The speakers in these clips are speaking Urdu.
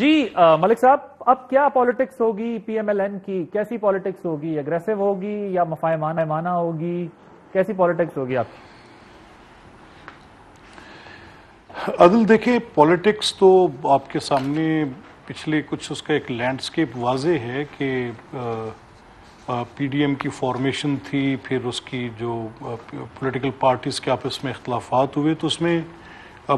جی ملک صاحب، اب کیا پالیٹکس ہوگی پی ایم ایل این کی؟ کیسی پالیٹکس ہوگی؟ اگریسو ہوگی یا مفاہمانہ ہوگی؟ کیسی پالیٹکس ہوگی آپ کی؟ عدل دیکھیں، پالیٹکس تو آپ کے سامنے پچھلے کچھ اس کا ایک لینڈسکیپ واضح ہے کہ پی ڈی ایم کی فارمیشن تھی، پھر اس کی جو پولیٹیکل پارٹیز کے آپس میں اختلافات ہوئے، تو اس میں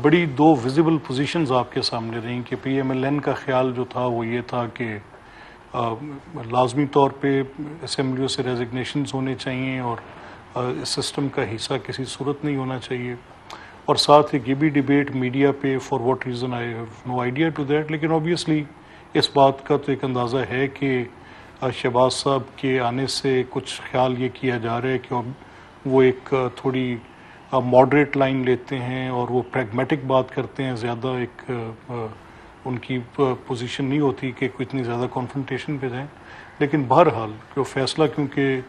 بڑی دو ویزیبل پوزیشنز آپ کے سامنے رہیں کہ پی ایم ایل این کا خیال جو تھا وہ یہ تھا کہ لازمی طور پہ اسمبلیوں سے ریزگنیشنز ہونے چاہیے اور اس سسٹم کا حصہ کسی صورت نہیں ہونا چاہیے، اور ساتھ ایک یہ بھی ڈیبیٹ میڈیا پہ for what reason I have no idea to that, لیکن اوبیسلی اس بات کا تو ایک اندازہ ہے کہ شہباز صاحب کے آنے سے کچھ خیال یہ کیا جا رہا ہے کہ وہ ایک تھوڑی ماڈریٹ لائن لیتے ہیں اور وہ پریگمیٹک بات کرتے ہیں، زیادہ ایک ان کی پوزیشن نہیں ہوتی کہ کوئی اتنی زیادہ کانفرنٹیشن پہ جائیں، لیکن بہرحال جو فیصلہ کیونکہ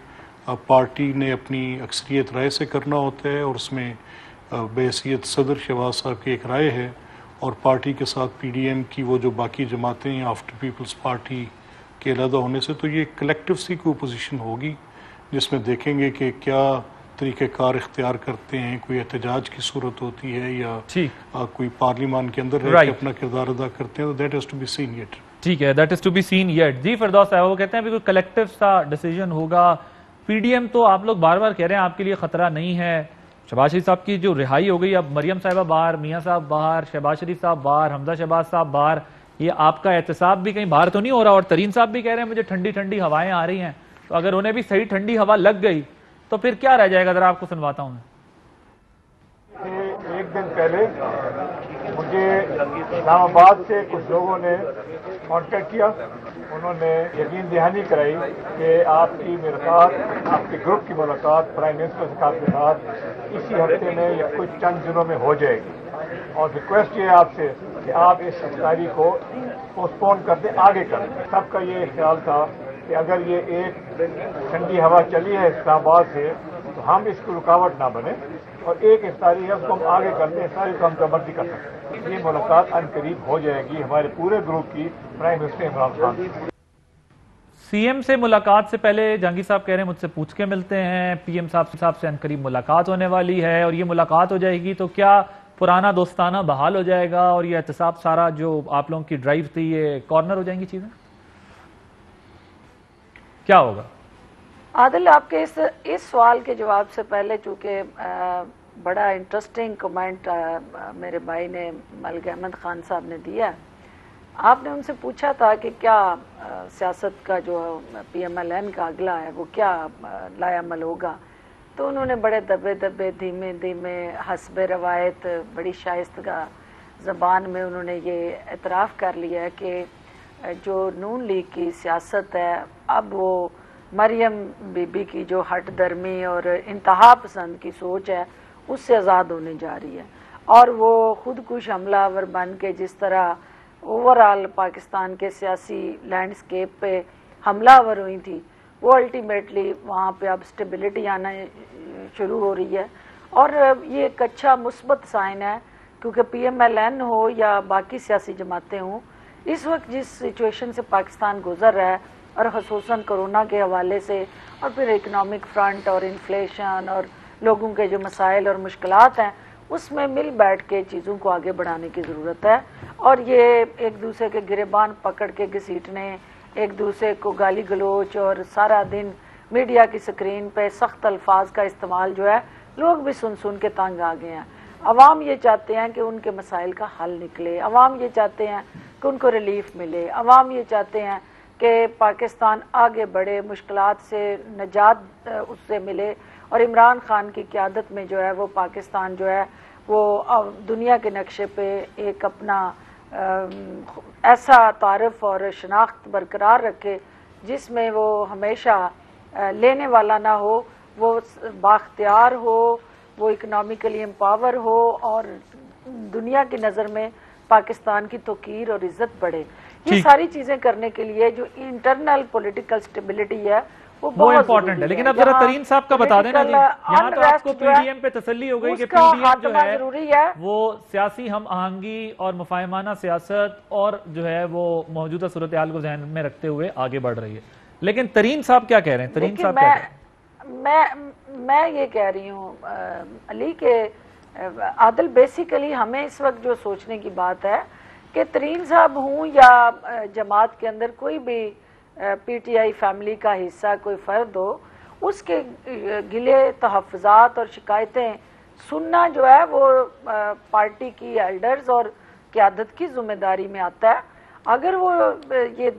پارٹی نے اپنی اکثریت رائے سے کرنا ہوتا ہے اور اس میں بحیثیت صدر شہباز صاحب کی ایک رائے ہے، اور پارٹی کے ساتھ پی ڈی ایم کی وہ جو باقی جماعتیں ہیں آفٹر پیپلز پارٹی کے علیحدہ ہونے سے، تو یہ کلیکٹیو سی کوئی اپوزیشن ہوگی جس میں دیکھیں گے کہ کیا طریقہ کار اختیار کرتے ہیں، کوئی احتجاج کی صورت ہوتی ہے یا کوئی پارلیمان کے اندر رہ کے اپنا کردار ادا کرتے ہیں، تو that is to be seen yet. ٹھیک ہے، that is to be seen yet. جی فردوس صاحب، وہ کہتے ہیں کوئی کلیکٹیو سا ڈیسیجن ہوگا۔ پی ڈی ایم تو آپ لوگ بار بار کہہ رہے ہیں آپ کے لیے خطرہ نہیں ہے، شہباز شریف صاحب کی جو رہائی ہو گئی، اب مریم صاحبہ باہر، میاں صاحب باہر، شہباز شریف صاحب باہر، حمزہ شہباز صاحب باہر، یہ آپ کا احتساب بھی کہیں باہر تو نہیں ہو رہا؟ اور ترین صاحب بھی کہہ رہے ہیں مجھے ٹھنڈی ٹھنڈی ہوائیں آ رہی ہیں، تو اگر انہیں بھی صحیح ٹھنڈی ہوا لگ گئی تو پھر کیا رہ جائے گا؟ ذرا آپ کو سنواتا ہوں میں۔ ایک دن پہلے مجھے اسلام آباد سے کچھ لوگوں نے کانٹیکٹ کیا، انہوں نے یقین دہانی کرائی کہ آپ کی ملاقات، آپ کے گروپ کی ملاقات پرائم منسٹر صاحب کے ساتھ اسی ہفتے میں یا کچھ چند دنوں میں ہو جائے گی، اور ریکویسٹ یہ ہے آپ سے کہ آپ اس افطاری کو پوسٹ پون کر دیں، آگے کر دیں۔ سب کا یہ خیال تھا کہ اگر یہ ایک ٹھنڈی ہوا چلی ہے اسلام آباد سے تو ہم اس کی رکاوٹ نہ بنے، اور ایک افطاری ہے اس کو ہم آگے کرتے ہیں، افطاری کو ہم جبردستی کر سکتے ہیں۔ یہ ملاقات ان قریب ہو جائے گی ہمارے پورے گروپ کی پرائم منسٹر عمران خان سے۔ سی ایم سے ملاقات سے پہلے جہانگیر صاحب کہہ رہے ہیں مجھ سے پوچھ کے ملتے ہیں، پی ایم صاحب سے ان قریب ملاقات ہونے والی ہے، اور یہ ملاقات ہو جائے گی تو کیا پرانا دوستانہ بحال ہو جائے گا اور یہ احتساب سارا جو آپ لوگوں کی ڈرائیو تھی یہ کارنر ہو جائیں گی چیزیں؟ کیا ہوگا؟ عادل، آپ کے اس سوال کے جواب سے پہلے چونکہ بڑا انٹرسٹنگ کمنٹ میرے بھائی نے ملک احمد خان صاحب نے دیا، آپ نے ان سے پوچھا تھا کہ کیا سیاست کا جو پی ایم ایل این کا اگلا ہے وہ کیا لائے عمل ہوگا، تو انہوں نے بڑے دبے دبے دھیمے دھیمے حسب روایت بڑی شائستہ زبان میں انہوں نے یہ اعتراف کر لیا ہے کہ جو نون لیگ کی سیاست ہے اب وہ مریم بی بی کی جو ہٹ درمی اور انتہا پسند کی سوچ ہے اس سے آزاد ہونے جا رہی ہے، اور وہ خود کش حملہ آور بن کے جس طرح اوورآل پاکستان کے سیاسی لینڈسکیپ پہ حملہ آور ہوئی تھی، وہ الٹیمیٹلی وہاں پہ اب سٹیبلٹی آنا شروع ہو رہی ہے، اور یہ ایک اچھا مثبت سائن ہے، کیونکہ پی ایم ایل این ہو یا باقی سیاسی جماعتیں ہوں، اس وقت جس سچویشن سے پاکستان گزر رہا ہے، اور خصوصاً کرونا کے حوالے سے، اور پھر اکنامک فرنٹ اور انفلیشن اور لوگوں کے جو مسائل اور مشکلات ہیں، اس میں مل بیٹھ کے چیزوں کو آگے بڑھانے کی ضرورت ہے، اور یہ ایک دوسرے کے گریبان پکڑ کے گھسیٹنے، ایک دوسرے کو گالی گلوچ اور سارا دن میڈیا کی سکرین پہ سخت الفاظ کا استعمال جو ہے لوگ بھی سن سن کے تنگ آ گئے ہیں۔ عوام یہ چاہتے ہیں کہ ان کے مسائل کا حل نکلے، عوام یہ چاہتے ہیں کہ ان کو ریلیف ملے، عوام یہ چاہتے ہیں کہ پاکستان آگے بڑھے، مشکلات سے نجات اس سے ملے، اور عمران خان کی قیادت میں جو ہے وہ پاکستان جو ہے وہ دنیا کے نقشے پہ ایک اپنا ایسا تعارف اور شناخت برقرار رکھے جس میں وہ ہمیشہ لینے والا نہ ہو، وہ بااختیار ہو، وہ اکنامیکلی امپاور ہو، اور دنیا کی نظر میں پاکستان کی توقیر اور عزت بڑھے۔ یہ ساری چیزیں کرنے کے لیے جو انٹرنل پولیٹیکل سٹیبلٹی ہے وہ امپورٹنٹ ہے. لیکن اب ذرا ترین صاحب کا بتا دینا جی, یہاں تو آپ کو پی ڈی ایم پہ تسلی ہو گئی کہ پی ڈی ایم جو ہے وہ سیاسی ہم آہنگی اور مفاہمانہ سیاست اور جو ہے وہ موجودہ صورتحال کو ذہن میں رکھتے ہوئے آگے بڑھ رہی ہے. لیکن ترین صاحب کیا کہہ رہے ہیں؟ ترین صاحب کیا کہہ رہے ہیں؟ میں یہ کہہ رہی ہوں علی کہ عادل بیسیکلی ہمیں اس وقت جو سوچنے کی بات ہے کہ ترین صاحب ہوں یا جماعت کے اندر کوئی بھی پی ٹی آئی فیملی کا حصہ کوئی فرد ہو, اس کے گلے تحفظات اور شکایتیں سننا جو ہے وہ پارٹی کی ایلڈرز اور قیادت کی ذمہ داری میں آتا ہے. اگر وہ یہ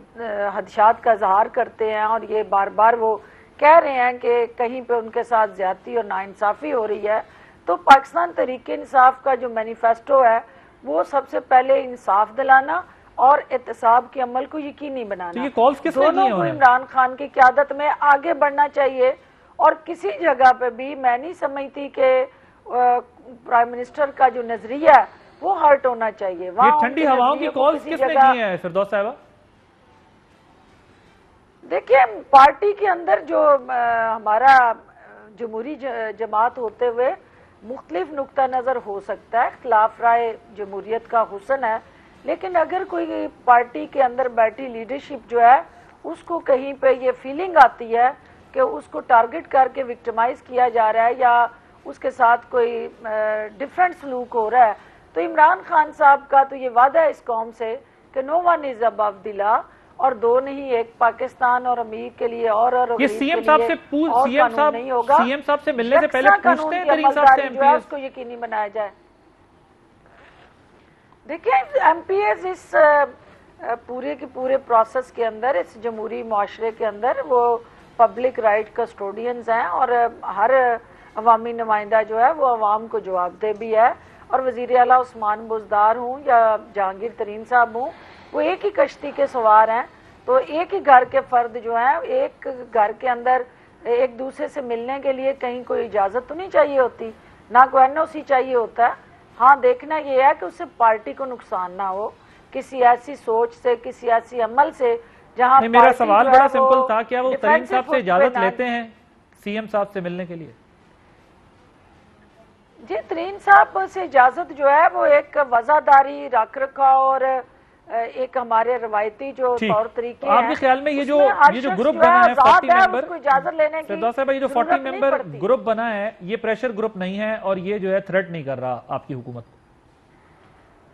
خدشات کا اظہار کرتے ہیں اور یہ بار بار وہ کہہ رہے ہیں کہ کہیں پہ ان کے ساتھ زیادتی اور ناانصافی ہو رہی ہے, تو پاکستان تحریک انصاف کا جو مینیفیسٹو ہے وہ سب سے پہلے انصاف دلانا اور احتساب کے عمل کو یقینی بنانا. دونوں کو عمران خان کی قیادت میں آگے بڑھنا چاہیے, اور کسی جگہ پہ بھی میں نہیں سمجھتی کہ پرائم منسٹر کا جو نظریہ ہے وہ ہرٹ ہونا چاہیے. یہ ٹھنڈی ہواؤں کی کالز کس نے کی ہیں فردوس صاحبہ؟ دیکھیں پارٹی کے اندر جو ہمارا جمہوری جماعت ہوتے ہوئے مختلف نقطہ نظر ہو سکتا ہے, اختلاف رائے جمہوریت کا حسن ہے, لیکن اگر کوئی پارٹی کے اندر بیٹھی لیڈرشپ جو ہے اس کو کہیں پہ یہ فیلنگ آتی ہے کہ اس کو ٹارگٹ کر کے وکٹمائز کیا جا رہا ہے یا اس کے ساتھ کوئی ڈیفرنٹ سلوک ہو رہا ہے, تو عمران خان صاحب کا تو یہ وعدہ ہے اس قوم سے کہ نو ون از ابو دی لا, اور دو نہیں ایک پاکستان اور امیر کے لیے اور یہ سی ایم صاحب سے نہیں ہوگا. سی ایم صاحب سے ملنے سے پہلے پوچھتے ہیں ترین صاحب سے جو ہے اس کو یقینی بنایا جائے. دیکھیں ایم پی ایز اس پورے کے پورے پروسیس کے اندر, اس جمہوری معاشرے کے اندر وہ پبلک رائٹ کسٹوڈینز ہیں, اور ہر عوامی نمائندہ جو ہے وہ عوام کو جواب دہ بھی ہے. اور وزیر اعلیٰ عثمان بزدار ہوں یا جہانگیر ترین صاحب ہوں, وہ ایک ہی کشتی کے سوار ہیں, تو ایک ہی گھر کے فرد جو ہیں ایک گھر کے اندر ایک دوسرے سے ملنے کے لیے کہیں کوئی اجازت تو نہیں چاہیے ہوتی, نہ کوئی این او سی چاہیے ہوتا ہے. ہاں دیکھنا یہ ہے کہ اس سے پارٹی کو نقصان نہ ہو, کسی ایسی سوچ سے کسی ایسی عمل سے جہاں میرا سوال بڑا سمپل تھا, کیا وہ ترین صاحب سے اجازت لیتے ہیں سی ایم صاحب سے ملنے کے لیے؟ جی ترین صاحب سے اجازت جو ہے وہ ایک وضاحداری رکھ رکھا اور ایک ہمارے روایتی جو طور طریقے ہیں. آپ کے خیال میں یہ جو گروپ بنا ہے 40 ممبر, فردوس صاحبہ یہ جو 40 ممبر گروپ بنا ہے یہ پریشر گروپ نہیں ہے اور یہ جو ہے تھریٹ نہیں کر رہا آپ کی حکومت؟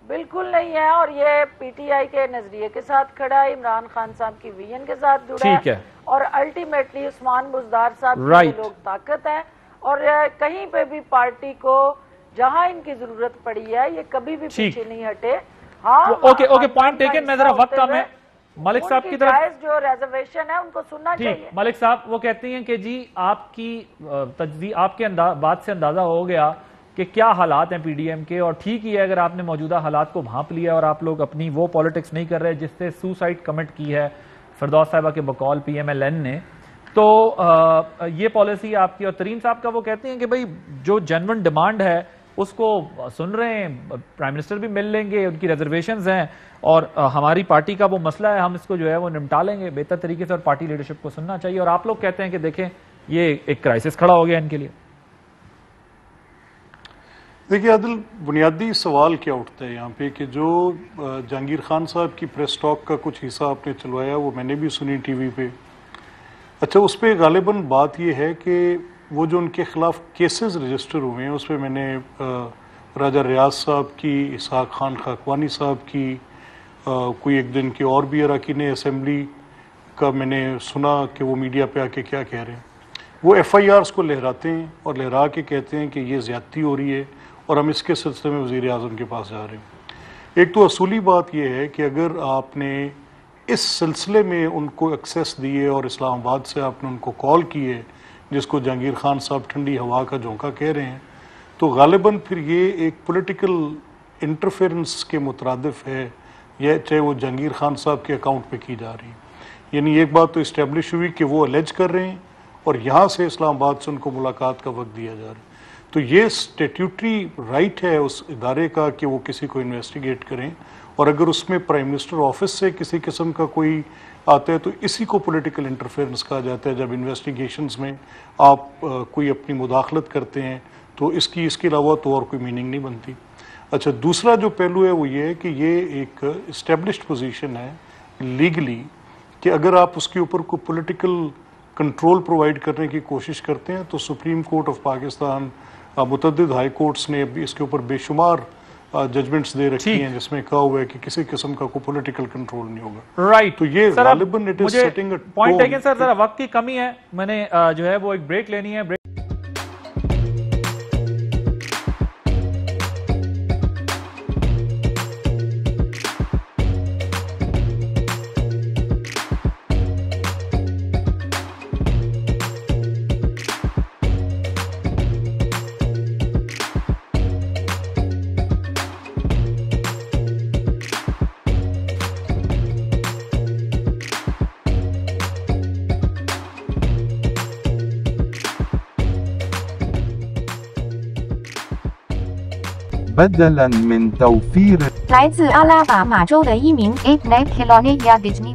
بالکل نہیں ہے, اور یہ پی ٹی آئی کے نظریے کے ساتھ کھڑا ہے, عمران خان صاحب کی ویژن کے ساتھ جڑا ہے, اور الٹیمیٹلی عثمان بزدار صاحب کے لوگ طاقت ہیں, اور کہیں پہ بھی پارٹی کو جہاں ان کی ضرورت پڑی ہے یہ کبھی بھی پیچھے نہیں ہٹے. ہاں اوکے پوائنٹ ٹیکن, میں ذرا وقت کم ہے ملک صاحب کی طرف جو ریزرویشن ہے ان کو سننا چاہیے. ملک صاحب وہ کہتی ہیں کہ جی آپ کی آپ کے بات سے اندازہ ہو گیا کہ کیا حالات ہیں پی ڈی ایم کے, اور ٹھیک ہی ہے اگر آپ نے موجودہ حالات کو بھانپ لیا اور آپ لوگ اپنی وہ پالیٹکس نہیں کر رہے جس سے سوسائڈ کمٹ کی ہے فردوس صاحبہ کے بقول پی ایم ایل این نے, تو یہ پالیسی آپ کی. اور ترین صاحب کا وہ کہتے ہیں کہ بھئی جو جنون ڈیمانڈ ہے اس کو سن رہے ہیں, پرائم منسٹر بھی مل لیں گے, ان کی ریزرویشنز ہیں, اور ہماری پارٹی کا وہ مسئلہ ہے ہم اس کو جو ہے وہ نمٹا لیں گے بہتر طریقے سے, اور پارٹی لیڈرشپ کو سننا چاہیے. اور آپ لوگ کہتے ہیں کہ دیکھیں یہ ایک کرائسس کھڑا ہو گیا ان کے لیے. دیکھیے عادل, بنیادی سوال کیا اٹھتا ہے یہاں پہ کہ جو جہانگیر خان صاحب کی پریس ٹاک کا کچھ حصہ آپ نے چلوایا وہ میں نے بھی سنی ٹی وی پہ. اچھا, اس پہ غالباً بات یہ ہے کہ وہ جو ان کے خلاف کیسز رجسٹر ہوئے ہیں اس پہ میں نے راجہ ریاض صاحب کی, اسحاق خان خاکوانی صاحب کی, کوئی ایک دن کے اور بھی اراکین اسمبلی کا میں نے سنا کہ وہ میڈیا پہ آ کے کیا کہہ رہے ہیں. وہ ایف آئی آرز کو لہراتے ہیں اور لہرا کے کہتے ہیں کہ یہ زیادتی ہو رہی ہے اور ہم اس کے سلسلے میں وزیر اعظم کے پاس جا رہے ہیں. ایک تو اصولی بات یہ ہے کہ اگر آپ نے اس سلسلے میں ان کو ایکسیس دیے اور اسلام آباد سے آپ نے ان کو کال کیے جس کو جہانگیر خان صاحب ٹھنڈی ہوا کا جھونکا کہہ رہے ہیں, تو غالباً پھر یہ ایک پولیٹیکل انٹرفیرنس کے مترادف ہے, یہ چاہے وہ جہانگیر خان صاحب کے اکاؤنٹ پہ کی جا رہی. یعنی ایک بات تو اسٹیبلش ہوئی کہ وہ الیج کر رہے ہیں اور یہاں سے اسلام آباد سے ان کو ملاقات کا وقت دیا جا رہا ہے. تو یہ اسٹیٹیوٹری رائٹ ہے اس ادارے کا کہ وہ کسی کو انویسٹیگیٹ کریں, اور اگر اس میں پرائم منسٹر آفس سے کسی قسم کا کوئی آتا ہے تو اسی کو پولیٹیکل انٹرفیئرنس کہا جاتا ہے. جب انویسٹیگیشنز میں آپ کوئی اپنی مداخلت کرتے ہیں تو اس کے علاوہ تو اور کوئی میننگ نہیں بنتی. اچھا, دوسرا جو پہلو ہے وہ یہ ہے کہ یہ ایک اسٹیبلشڈ پوزیشن ہے لیگلی کہ اگر آپ اس کے اوپر کوئی پولیٹیکل کنٹرول پرووائڈ کرنے کی کوشش کرتے ہیں تو سپریم کورٹ آف پاکستان, متعدد ہائی کورٹس نے اس کے اوپر بے شمار ججمنٹس دے رکھی ہیں جس میں کہا ہوا ہے کہ کسی قسم کا کوئی پولیٹیکل کنٹرول نہیں ہوگا. رائٹ, تو یہ غالباً it is setting a point ہے کہ سر ذرا وقت کی کمی ہے, میں نے جو ہے وہ ایک بریک لینی ہے. بدلاً من توفير 来自阿拉巴马州的一名 8-Net Khilone 亚 Disney